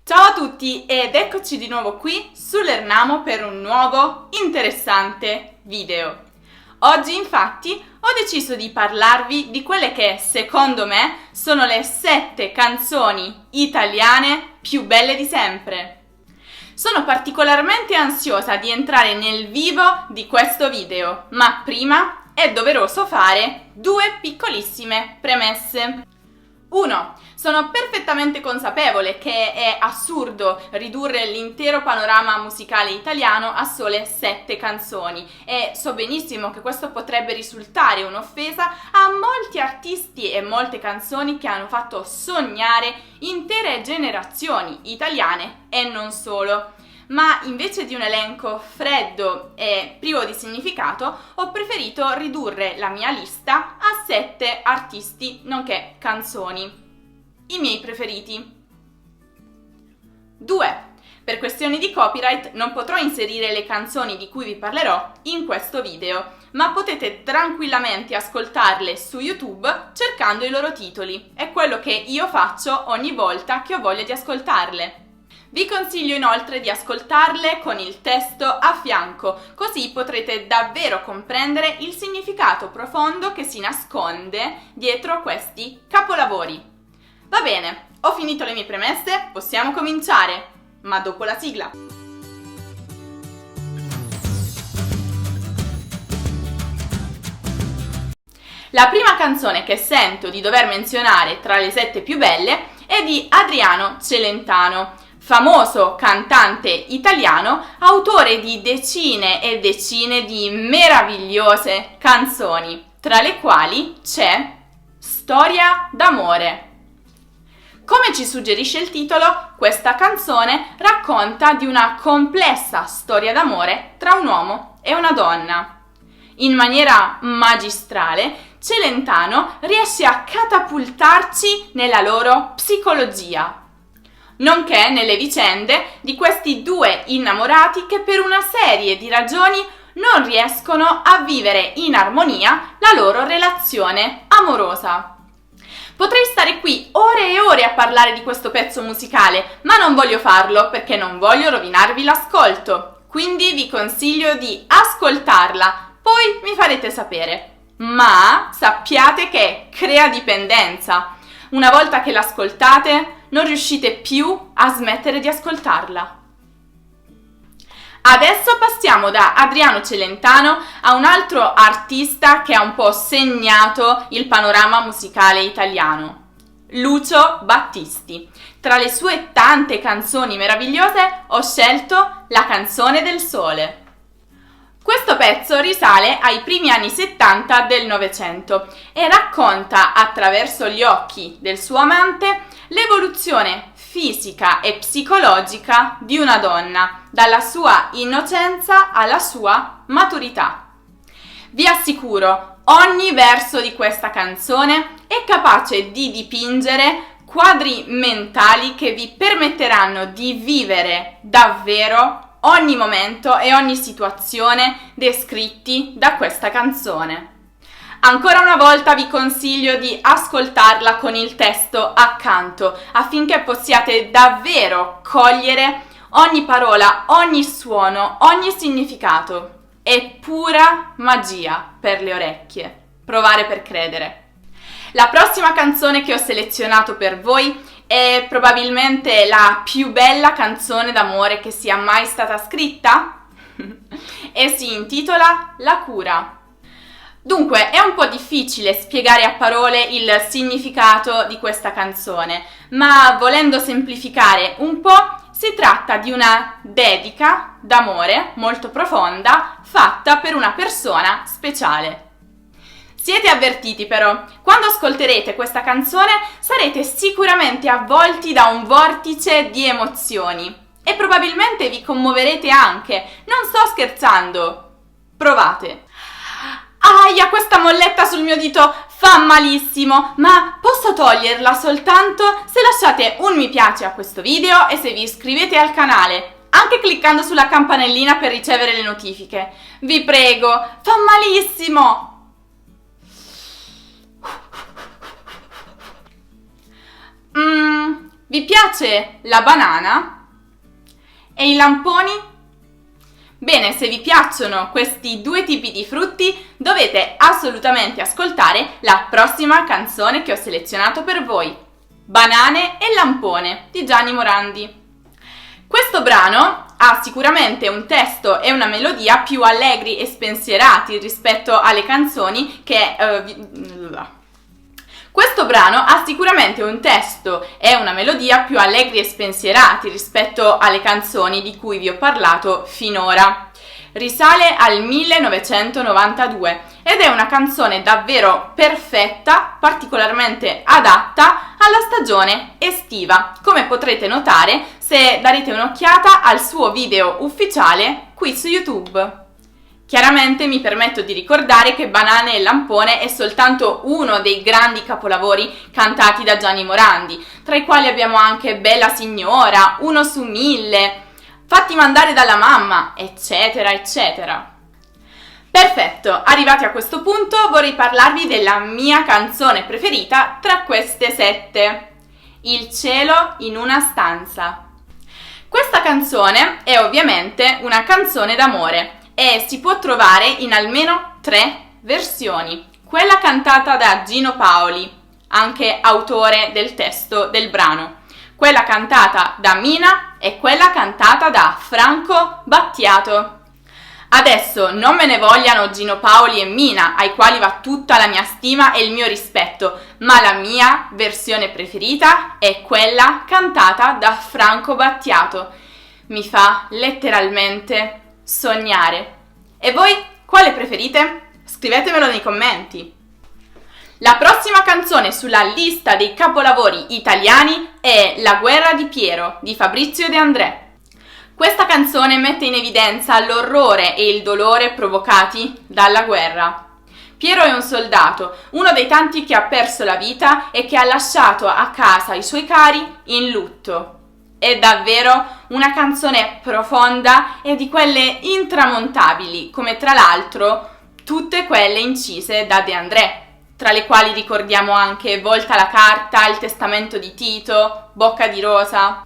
Ciao a tutti ed eccoci di nuovo qui su Learnamo per un nuovo interessante video. Oggi infatti ho deciso di parlarvi di quelle che secondo me sono le 7 canzoni italiane più belle di sempre. Sono particolarmente ansiosa di entrare nel vivo di questo video, ma prima è doveroso fare due piccolissime premesse. 1. Sono perfettamente consapevole che è assurdo ridurre l'intero panorama musicale italiano a sole 7 canzoni e so benissimo che questo potrebbe risultare un'offesa a molti artisti e molte canzoni che hanno fatto sognare intere generazioni italiane e non solo. Ma invece di un elenco freddo e privo di significato, ho preferito ridurre la mia lista a 7 artisti nonché canzoni. I miei preferiti. 2. Per questioni di copyright non potrò inserire le canzoni di cui vi parlerò in questo video, ma potete tranquillamente ascoltarle su YouTube cercando i loro titoli. È quello che io faccio ogni volta che ho voglia di ascoltarle. Vi consiglio inoltre di ascoltarle con il testo a fianco, così potrete davvero comprendere il significato profondo che si nasconde dietro a questi capolavori. Va bene, ho finito le mie premesse, possiamo cominciare, ma dopo la sigla. La prima canzone che sento di dover menzionare tra le 7 più belle è di Adriano Celentano, famoso cantante italiano, autore di decine e decine di meravigliose canzoni, tra le quali c'è Storia d'amore. Come ci suggerisce il titolo, questa canzone racconta di una complessa storia d'amore tra un uomo e una donna. In maniera magistrale, Celentano riesce a catapultarci nella loro psicologia, nonché nelle vicende di questi due innamorati che per una serie di ragioni non riescono a vivere in armonia la loro relazione amorosa. Potrei stare qui ore e ore a parlare di questo pezzo musicale, ma non voglio farlo perché non voglio rovinarvi l'ascolto. Quindi vi consiglio di ascoltarla, poi mi farete sapere. Ma sappiate che crea dipendenza. Una volta che l'ascoltate, non riuscite più a smettere di ascoltarla. Adesso passiamo da Adriano Celentano a un altro artista che ha un po' segnato il panorama musicale italiano, Lucio Battisti. Tra le sue tante canzoni meravigliose ho scelto La canzone del sole. Questo pezzo risale ai primi anni 70 del Novecento e racconta attraverso gli occhi del suo amante l'evoluzione fisica e psicologica di una donna, dalla sua innocenza alla sua maturità. Vi assicuro, ogni verso di questa canzone è capace di dipingere quadri mentali che vi permetteranno di vivere davvero ogni momento e ogni situazione descritti da questa canzone. Ancora una volta vi consiglio di ascoltarla con il testo accanto affinché possiate davvero cogliere ogni parola, ogni suono, ogni significato. È pura magia per le orecchie. Provare per credere. La prossima canzone che ho selezionato per voi è probabilmente la più bella canzone d'amore che sia mai stata scritta e si intitola La cura. Dunque, è un po' difficile spiegare a parole il significato di questa canzone, ma volendo semplificare un po', si tratta di una dedica d'amore molto profonda fatta per una persona speciale. Siete avvertiti però, quando ascolterete questa canzone sarete sicuramente avvolti da un vortice di emozioni e probabilmente vi commuoverete anche, non sto scherzando, provate. Aia, questa molletta sul mio dito fa malissimo, ma posso toglierla soltanto se lasciate un mi piace a questo video e se vi iscrivete al canale, anche cliccando sulla campanellina per ricevere le notifiche. Vi prego, fa malissimo! Vi piace la banana? E i lamponi? Bene, se vi piacciono questi due tipi di frutti, dovete assolutamente ascoltare la prossima canzone che ho selezionato per voi. Banane e lampone di Gianni Morandi. Questo brano ha sicuramente un testo e una melodia più allegri e spensierati rispetto alle canzoni che... Questo brano ha sicuramente un testo e una melodia più allegri e spensierati rispetto alle canzoni di cui vi ho parlato finora. Risale al 1992 ed è una canzone davvero perfetta, particolarmente adatta alla stagione estiva, come potrete notare se darete un'occhiata al suo video ufficiale qui su YouTube. Chiaramente mi permetto di ricordare che Banane e Lampone è soltanto uno dei grandi capolavori cantati da Gianni Morandi, tra i quali abbiamo anche Bella Signora, Uno su Mille, Fatti mandare dalla mamma, eccetera, eccetera. Perfetto, arrivati a questo punto vorrei parlarvi della mia canzone preferita tra queste 7, Il cielo in una stanza. Questa canzone è ovviamente una canzone d'amore e si può trovare in almeno 3 versioni. Quella cantata da Gino Paoli, anche autore del testo del brano, quella cantata da Mina e quella cantata da Franco Battiato. Adesso non me ne vogliano Gino Paoli e Mina, ai quali va tutta la mia stima e il mio rispetto, ma la mia versione preferita è quella cantata da Franco Battiato. Mi fa letteralmente sognare. E voi quale preferite? Scrivetemelo nei commenti. La prossima canzone sulla lista dei capolavori italiani è La guerra di Piero di Fabrizio De André. Questa canzone mette in evidenza l'orrore e il dolore provocati dalla guerra. Piero è un soldato, uno dei tanti che ha perso la vita e che ha lasciato a casa i suoi cari in lutto. È davvero una canzone profonda e di quelle intramontabili, come tra l'altro tutte quelle incise da De André, tra le quali ricordiamo anche Volta la carta, Il testamento di Tito, Bocca di rosa.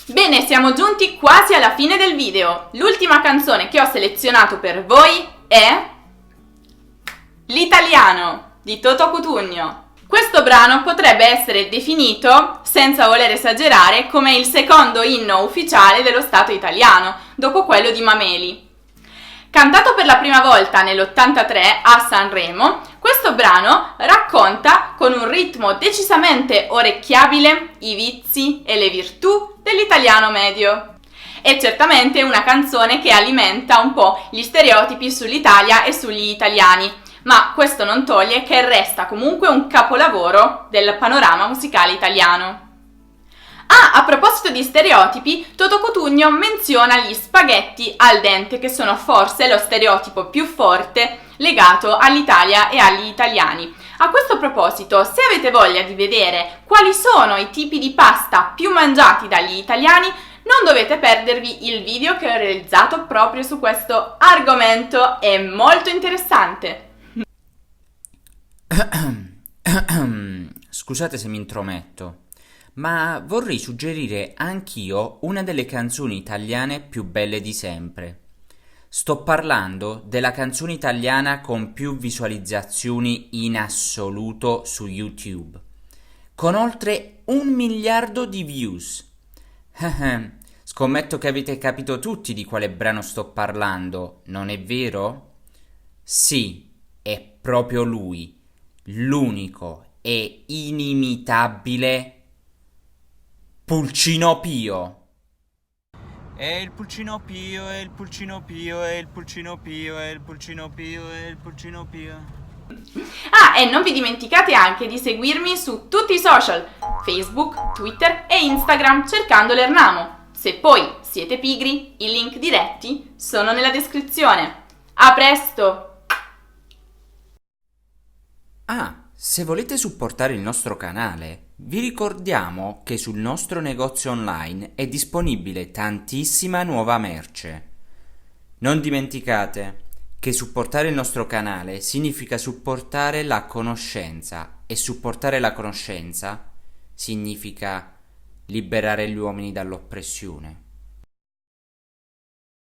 Bene, siamo giunti quasi alla fine del video. L'ultima canzone che ho selezionato per voi è L'italiano di Toto Cutugno. Questo brano potrebbe essere definito, senza voler esagerare, come il secondo inno ufficiale dello Stato italiano, dopo quello di Mameli. Cantato per la prima volta nell'83 a Sanremo, questo brano racconta con un ritmo decisamente orecchiabile i vizi e le virtù dell'italiano medio. È certamente una canzone che alimenta un po' gli stereotipi sull'Italia e sugli italiani, ma questo non toglie che resta comunque un capolavoro del panorama musicale italiano. A proposito di stereotipi, Toto Cutugno menziona gli spaghetti al dente, che sono forse lo stereotipo più forte legato all'Italia e agli italiani. A questo proposito, se avete voglia di vedere quali sono i tipi di pasta più mangiati dagli italiani, non dovete perdervi il video che ho realizzato proprio su questo argomento, è molto interessante. Scusate se mi intrometto, ma vorrei suggerire anch'io una delle canzoni italiane più belle di sempre. Sto parlando della canzone italiana con più visualizzazioni in assoluto su YouTube, con oltre 1 miliardo di views. Scommetto che avete capito tutti di quale brano sto parlando, non è vero? Sì, è proprio lui. L'unico e inimitabile Pulcino Pio. È il Pulcino Pio, è il Pulcino Pio, è il Pulcino Pio, è il Pulcino Pio, è il Pulcino Pio. E non vi dimenticate anche di seguirmi su tutti i social, Facebook, Twitter e Instagram cercando l'Ernamo. Se poi siete pigri, i link diretti sono nella descrizione. A presto! Se volete supportare il nostro canale, vi ricordiamo che sul nostro negozio online è disponibile tantissima nuova merce. Non dimenticate che supportare il nostro canale significa supportare la conoscenza, e supportare la conoscenza significa liberare gli uomini dall'oppressione.